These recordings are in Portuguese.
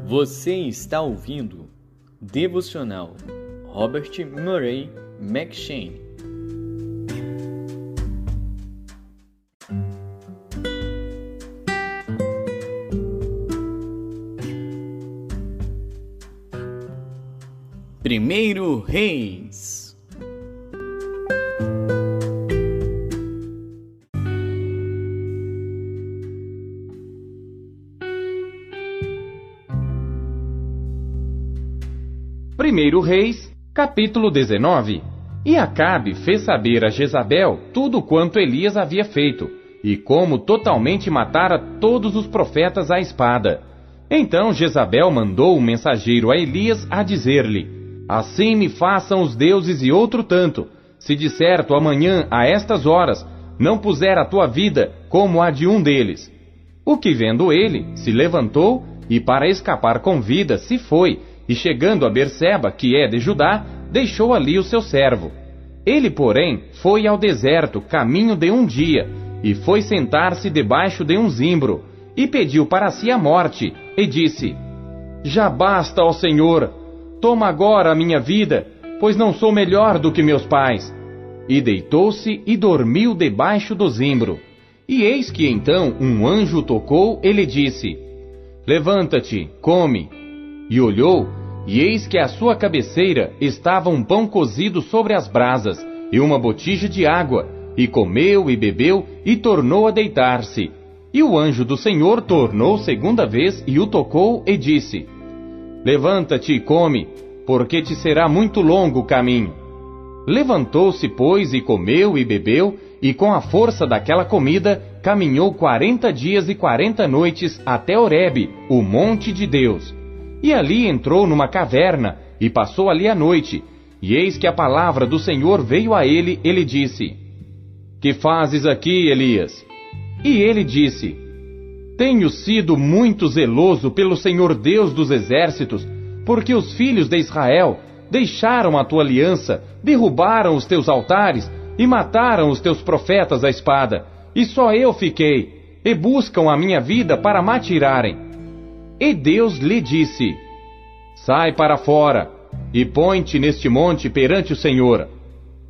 Você está ouvindo Devocional Robert Murray M'Cheyne. Primeiro Reis. Primeiro Reis, capítulo 19. E Acabe fez saber a Jezabel tudo quanto Elias havia feito, e como totalmente matara todos os profetas à espada. Então Jezabel mandou um mensageiro a Elias a dizer-lhe: assim me façam os deuses e outro tanto, se de certo amanhã a estas horas não puser a tua vida como a de um deles. O que vendo ele, se levantou e para escapar com vida se foi, e chegando a Berseba, que é de Judá, deixou ali o seu servo. Ele, porém, foi ao deserto, caminho de um dia, e foi sentar-se debaixo de um zimbro, e pediu para si a morte, e disse: já basta, ó Senhor, toma agora a minha vida, pois não sou melhor do que meus pais. E deitou-se e dormiu debaixo do zimbro. E eis que então um anjo tocou e lhe disse: levanta-te, come. E olhou, e eis que à sua cabeceira estava um pão cozido sobre as brasas, e uma botija de água, e comeu e bebeu, e tornou a deitar-se. E o anjo do Senhor tornou segunda vez, e o tocou, e disse: levanta-te e come, porque te será muito longo o caminho. Levantou-se, pois, e comeu e bebeu, e com a força daquela comida, caminhou 40 dias e 40 noites até Horebe, o monte de Deus. E ali entrou numa caverna, e passou ali a noite. E eis que a palavra do Senhor veio a ele, e lhe disse: que fazes aqui, Elias? E ele disse: tenho sido muito zeloso pelo Senhor Deus dos exércitos, porque os filhos de Israel deixaram a tua aliança, derrubaram os teus altares e mataram os teus profetas à espada, e só eu fiquei, e buscam a minha vida para me atirarem. E Deus lhe disse: sai para fora, e põe-te neste monte perante o Senhor.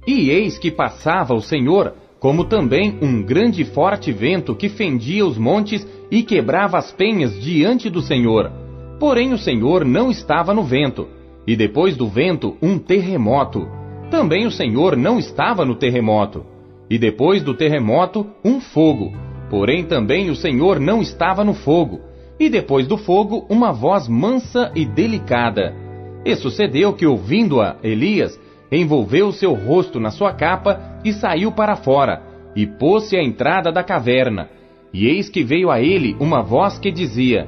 E eis que passava o Senhor, como também um grande e forte vento que fendia os montes e quebrava as penhas diante do Senhor. Porém o Senhor não estava no vento, e depois do vento um terremoto. Também o Senhor não estava no terremoto, e depois do terremoto um fogo. Porém também o Senhor não estava no fogo, e depois do fogo uma voz mansa e delicada. E sucedeu que, ouvindo-a, Elias envolveu seu rosto na sua capa e saiu para fora, e pôs-se à entrada da caverna. E eis que veio a ele uma voz que dizia: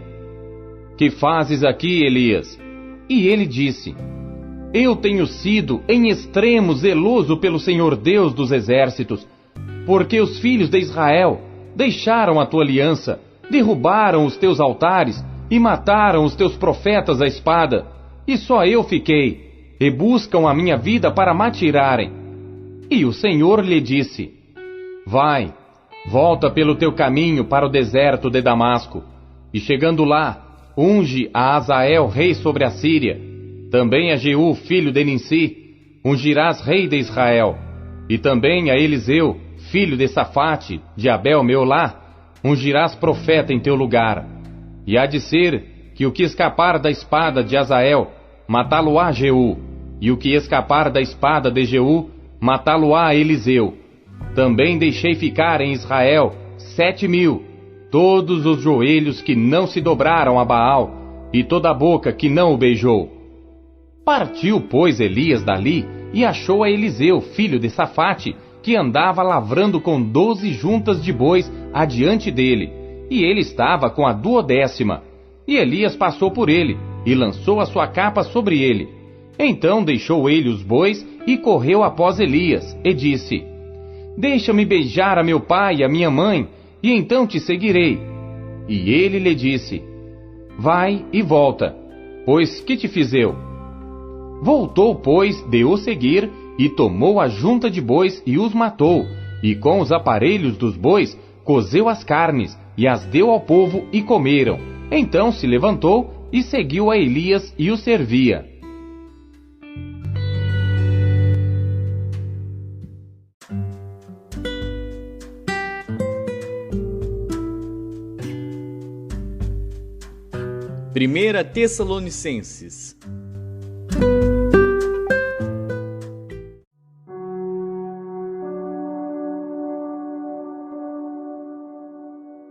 que fazes aqui, Elias? E ele disse: eu tenho sido em extremo zeloso pelo Senhor Deus dos exércitos, porque os filhos de Israel deixaram a tua aliança, derrubaram os teus altares e mataram os teus profetas à espada, e só eu fiquei, e buscam a minha vida para me atirarem. E o Senhor lhe disse: vai, volta pelo teu caminho para o deserto de Damasco, e chegando lá, unge a Azael rei sobre a Síria, também a Jeú filho de Ninsi, ungirás rei de Israel, e também a Eliseu filho de Safate, de Abel-Meolá, ungirás profeta em teu lugar. E há de ser que o que escapar da espada de Azael, matá-lo-á Jeú, e o que escapar da espada de Jeú, matá-lo-á Eliseu. Também deixei ficar em Israel 7.000, todos os joelhos que não se dobraram a Baal, e toda a boca que não o beijou. Partiu, pois, Elias dali, e achou a Eliseu, filho de Safate, que andava lavrando com 12 juntas de bois adiante dele, e ele estava com a 12ª. E Elias passou por ele, e lançou a sua capa sobre ele. Então deixou ele os bois, e correu após Elias, e disse: deixa-me beijar a meu pai e a minha mãe, e então te seguirei. E ele lhe disse: vai e volta, pois que te fiz eu? Voltou, pois, de o seguir, e tomou a junta de bois e os matou, e com os aparelhos dos bois cozeu as carnes, e as deu ao povo, e comeram. Então se levantou e seguiu a Elias e o servia. Primeira Tessalonicenses.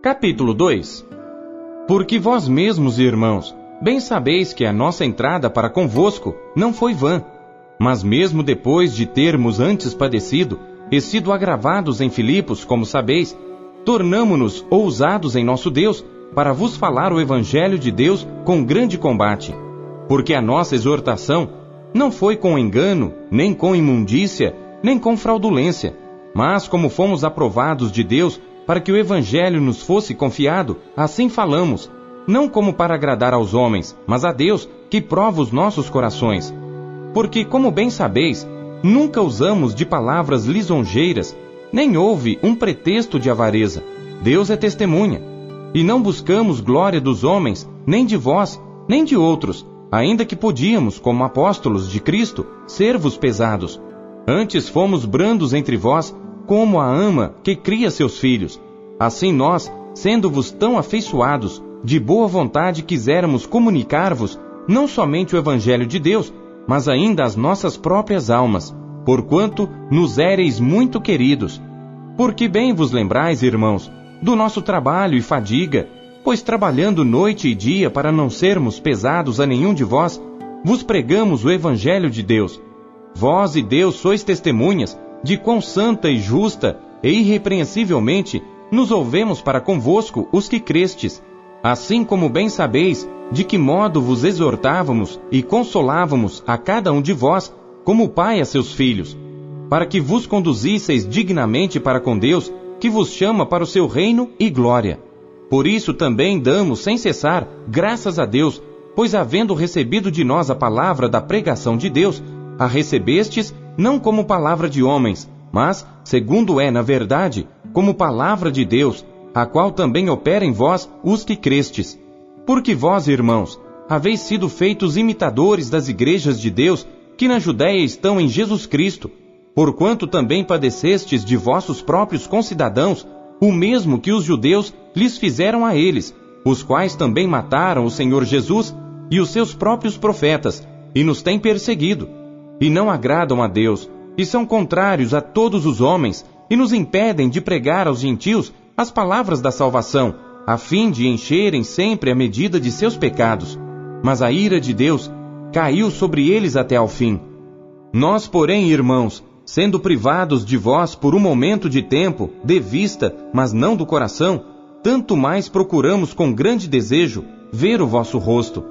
Capítulo 2. Porque vós mesmos, irmãos, bem sabeis que a nossa entrada para convosco não foi vã, mas mesmo depois de termos antes padecido e sido agravados em Filipos, como sabeis, tornamo-nos ousados em nosso Deus para vos falar o Evangelho de Deus com grande combate, porque a nossa exortação não foi com engano, nem com imundícia, nem com fraudulência, mas como fomos aprovados de Deus para que o Evangelho nos fosse confiado, assim falamos, não como para agradar aos homens, mas a Deus, que prova os nossos corações. Porque, como bem sabeis, nunca usamos de palavras lisonjeiras, nem houve um pretexto de avareza. Deus é testemunha. E não buscamos glória dos homens, nem de vós, nem de outros, ainda que podíamos, como apóstolos de Cristo, ser-vos pesados. Antes fomos brandos entre vós, como a ama que cria seus filhos. Assim nós, sendo-vos tão afeiçoados, de boa vontade quiséramos comunicar-vos, não somente o Evangelho de Deus, mas ainda as nossas próprias almas, porquanto nos éreis muito queridos. Porque bem vos lembrais, irmãos, do nosso trabalho e fadiga, pois trabalhando noite e dia para não sermos pesados a nenhum de vós, vos pregamos o Evangelho de Deus. Vós e Deus sois testemunhas de quão santa e justa e irrepreensivelmente nos ouvemos para convosco os que crestes, assim como bem sabeis de que modo vos exortávamos e consolávamos a cada um de vós, como pai a seus filhos, para que vos conduzisseis dignamente para com Deus, que vos chama para o seu reino e glória. Por isso também damos sem cessar graças a Deus, pois havendo recebido de nós a palavra da pregação de Deus, a recebestes não como palavra de homens, mas, segundo é na verdade, como palavra de Deus, a qual também opera em vós os que crestes. Porque vós, irmãos, haveis sido feitos imitadores das igrejas de Deus, que na Judéia estão em Jesus Cristo, porquanto também padecestes de vossos próprios concidadãos, o mesmo que os judeus lhes fizeram a eles, os quais também mataram o Senhor Jesus e os seus próprios profetas, e nos têm perseguido, e não agradam a Deus, e são contrários a todos os homens, e nos impedem de pregar aos gentios as palavras da salvação, a fim de encherem sempre a medida de seus pecados. Mas a ira de Deus caiu sobre eles até ao fim. Nós, porém, irmãos, sendo privados de vós por um momento de tempo, de vista, mas não do coração, tanto mais procuramos com grande desejo ver o vosso rosto.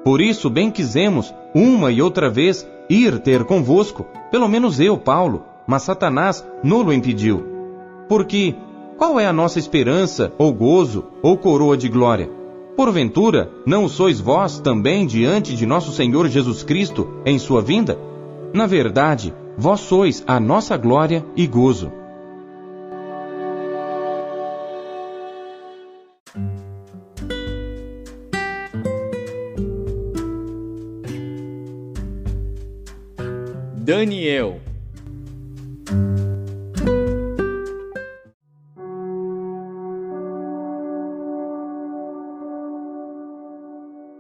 Por isso bem quisemos, uma e outra vez, ir ter convosco, pelo menos eu, Paulo, mas Satanás nolo impediu. Porque qual é a nossa esperança, ou gozo, ou coroa de glória? Porventura, não o sois vós também diante de nosso Senhor Jesus Cristo em sua vinda? Na verdade, vós sois a nossa glória e gozo. Daniel.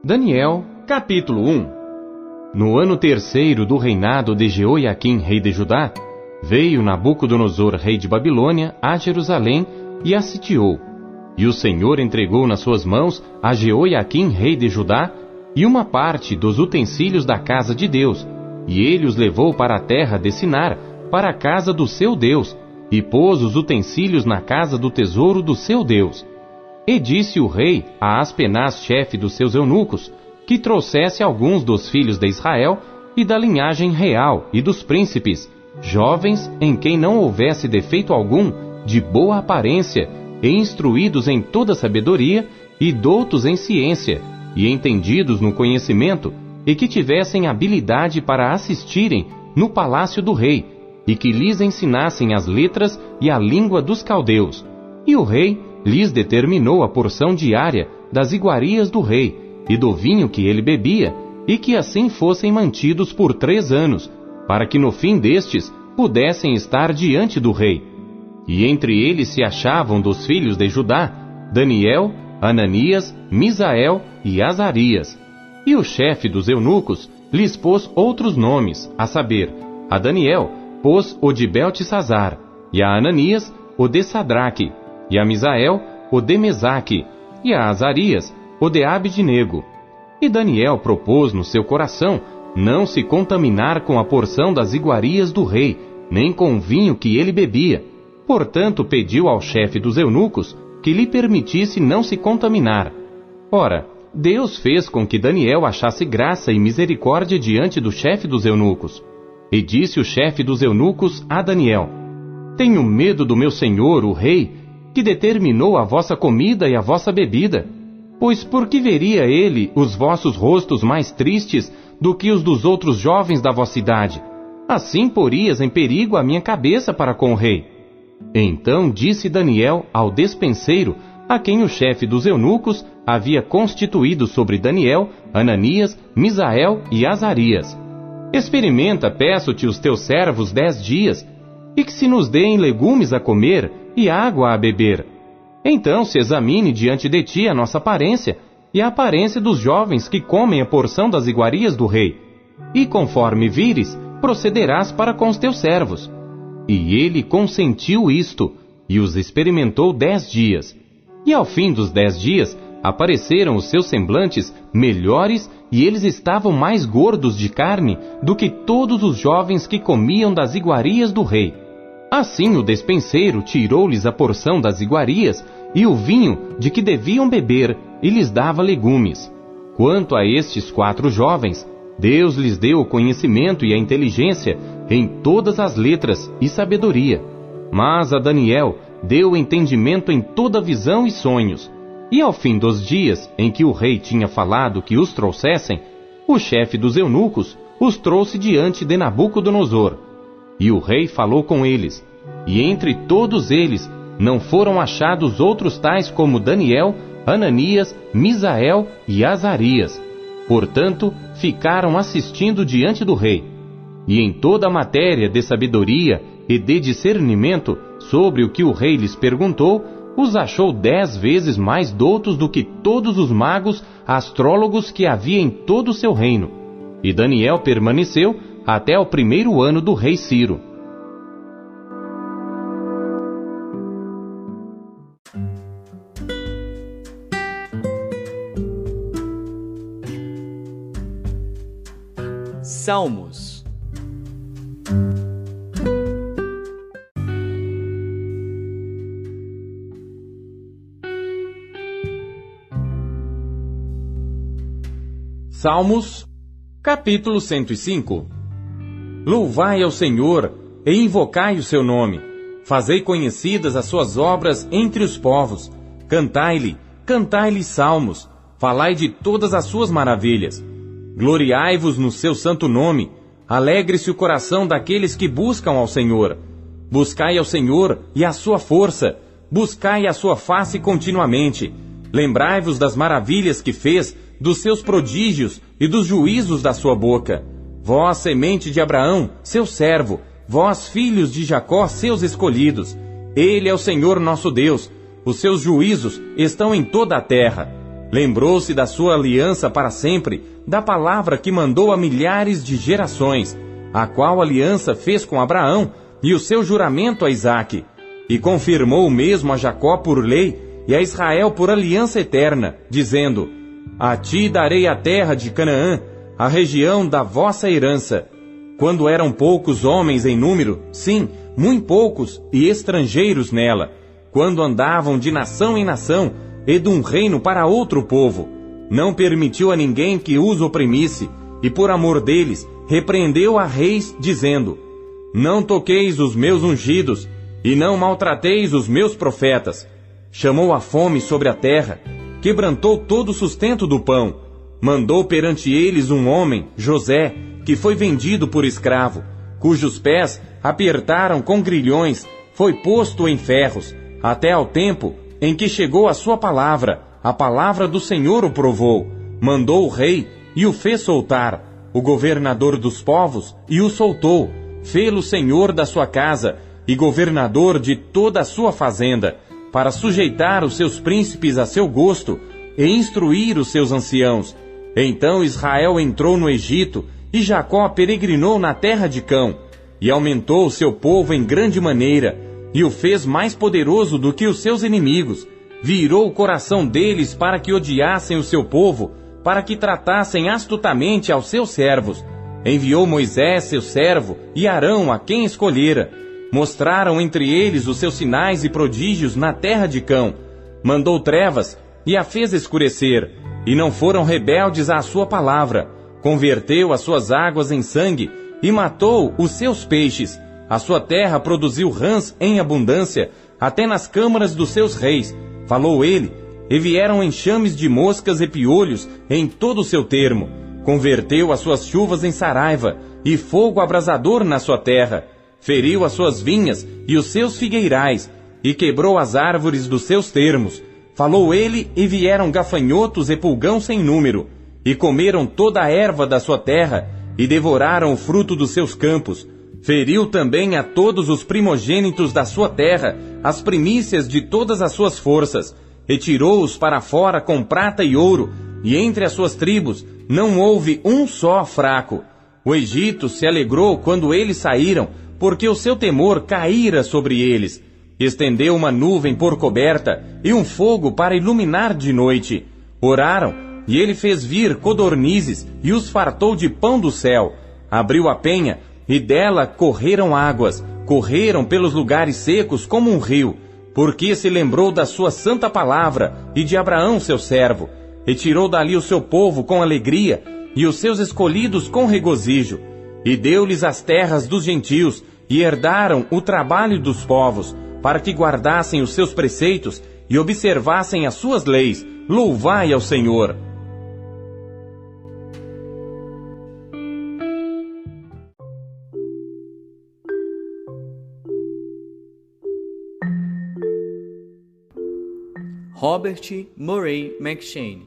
Daniel, capítulo 1. No ano terceiro do reinado de Jeoiaquim, rei de Judá, veio Nabucodonosor, rei de Babilônia, a Jerusalém e a sitiou. E o Senhor entregou nas suas mãos a Jeoiaquim, rei de Judá, e uma parte dos utensílios da casa de Deus, e ele os levou para a terra de Sinar, para a casa do seu Deus, e pôs os utensílios na casa do tesouro do seu Deus. E disse o rei a Aspenaz, chefe dos seus eunucos, que trouxesse alguns dos filhos de Israel e da linhagem real e dos príncipes, jovens em quem não houvesse defeito algum, de boa aparência, e instruídos em toda sabedoria, e doutos em ciência, e entendidos no conhecimento, e que tivessem habilidade para assistirem no palácio do rei, e que lhes ensinassem as letras e a língua dos caldeus. E o rei lhes determinou a porção diária das iguarias do rei, e do vinho que ele bebia, e que assim fossem mantidos por 3 anos, para que no fim destes pudessem estar diante do rei. E entre eles se achavam dos filhos de Judá, Daniel, Ananias, Misael e Azarias. E o chefe dos eunucos lhes pôs outros nomes, a saber, a Daniel pôs o de Beltesazar, e a Ananias o de Sadraque, e a Misael o de Mesaque, e a Azarias o de Abidnego. E Daniel propôs no seu coração não se contaminar com a porção das iguarias do rei, nem com o vinho que ele bebia. Portanto, pediu ao chefe dos eunucos que lhe permitisse não se contaminar. Ora, Deus fez com que Daniel achasse graça e misericórdia diante do chefe dos eunucos. E disse o chefe dos eunucos a Daniel: Tenho medo do meu senhor, o rei, que determinou a vossa comida e a vossa bebida. Pois por que veria ele os vossos rostos mais tristes do que os dos outros jovens da vossa idade? Assim porias em perigo a minha cabeça para com o rei. Então disse Daniel ao despenseiro, a quem o chefe dos eunucos havia constituído sobre Daniel, Ananias, Misael e Azarias: Experimenta, peço-te, os teus servos 10 dias, e que se nos deem legumes a comer e água a beber. Então se examine diante de ti a nossa aparência e a aparência dos jovens que comem a porção das iguarias do rei. E conforme vires, procederás para com os teus servos. E ele consentiu isto, e os experimentou 10 dias. E ao fim dos 10 dias, apareceram os seus semblantes melhores, e eles estavam mais gordos de carne do que todos os jovens que comiam das iguarias do rei. Assim o despenseiro tirou-lhes a porção das iguarias e o vinho de que deviam beber, e lhes dava legumes. Quanto a estes 4 jovens, Deus lhes deu o conhecimento e a inteligência em todas as letras e sabedoria. Mas a Daniel deu entendimento em toda visão e sonhos. E ao fim dos dias em que o rei tinha falado que os trouxessem, o chefe dos eunucos os trouxe diante de Nabucodonosor. E o rei falou com eles, e entre todos eles não foram achados outros tais como Daniel, Ananias, Misael e Azarias. Portanto, ficaram assistindo diante do rei. E em toda a matéria de sabedoria e de discernimento sobre o que o rei lhes perguntou, os achou 10 vezes mais doutos do que todos os magos astrólogos que havia em todo o seu reino. E Daniel permaneceu até o 1º ano do rei Ciro. Salmos. Salmos, capítulo 105. Louvai ao Senhor e invocai o seu nome. Fazei conhecidas as suas obras entre os povos. Cantai-lhe salmos. Falai de todas as suas maravilhas. Gloriai-vos no seu santo nome. Alegre-se o coração daqueles que buscam ao Senhor. Buscai ao Senhor e a sua força. Buscai a sua face continuamente. Lembrai-vos das maravilhas que fez, dos seus prodígios e dos juízos da sua boca. Vós, semente de Abraão, seu servo, vós, filhos de Jacó, seus escolhidos. Ele é o Senhor nosso Deus. Os seus juízos estão em toda a terra. Lembrou-se da sua aliança para sempre, da palavra que mandou a milhares de gerações, a qual aliança fez com Abraão e o seu juramento a Isaque, e confirmou o mesmo a Jacó por lei e a Israel por aliança eterna, dizendo: A ti darei a terra de Canaã, a região da vossa herança. Quando eram poucos homens em número, sim, muito poucos, e estrangeiros nela, quando andavam de nação em nação, e de um reino para outro povo, não permitiu a ninguém que os oprimisse, e por amor deles, repreendeu a reis, dizendo: Não toqueis os meus ungidos, e não maltrateis os meus profetas. Chamou a fome sobre a terra, quebrantou todo o sustento do pão, mandou perante eles um homem, José, que foi vendido por escravo, cujos pés apertaram com grilhões, foi posto em ferros, até ao tempo em que chegou a sua palavra, a palavra do Senhor o provou. Mandou o rei e o fez soltar, o governador dos povos, e o soltou, fê-lo senhor da sua casa e governador de toda a sua fazenda, para sujeitar os seus príncipes a seu gosto e instruir os seus anciãos. Então Israel entrou no Egito, e Jacó peregrinou na terra de Cão, e aumentou o seu povo em grande maneira, e o fez mais poderoso do que os seus inimigos, virou o coração deles para que odiassem o seu povo, para que tratassem astutamente aos seus servos. Enviou Moisés, seu servo, e Arão, a quem escolhera. Mostraram entre eles os seus sinais e prodígios na terra de Cão. Mandou trevas, e a fez escurecer, e não foram rebeldes à sua palavra. Converteu as suas águas em sangue, e matou os seus peixes. A sua terra produziu rãs em abundância, até nas câmaras dos seus reis. Falou ele, e vieram enxames de moscas e piolhos em todo o seu termo. Converteu as suas chuvas em saraiva, e fogo abrasador na sua terra. Feriu as suas vinhas e os seus figueirais, e quebrou as árvores dos seus termos. Falou ele, e vieram gafanhotos e pulgão sem número, e comeram toda a erva da sua terra, e devoraram o fruto dos seus campos. Feriu também a todos os primogênitos da sua terra, as primícias de todas as suas forças, retirou-os para fora com prata e ouro, e entre as suas tribos não houve um só fraco. O Egito se alegrou quando eles saíram, porque o seu temor caíra sobre eles. Estendeu uma nuvem por coberta e um fogo para iluminar de noite. Oraram, e ele fez vir codornizes e os fartou de pão do céu. Abriu a penha, e dela correram águas, correram pelos lugares secos como um rio, porque se lembrou da sua santa palavra e de Abraão seu servo. Retirou dali o seu povo com alegria, e os seus escolhidos com regozijo. E deu-lhes as terras dos gentios, e herdaram o trabalho dos povos, para que guardassem os seus preceitos e observassem as suas leis. Louvai ao Senhor! Robert Murray McCheyne,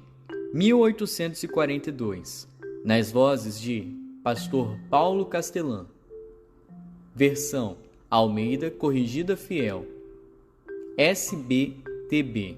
1842, nas vozes de Pastor Paulo Castelã. Versão Almeida Corrigida Fiel, SBTB.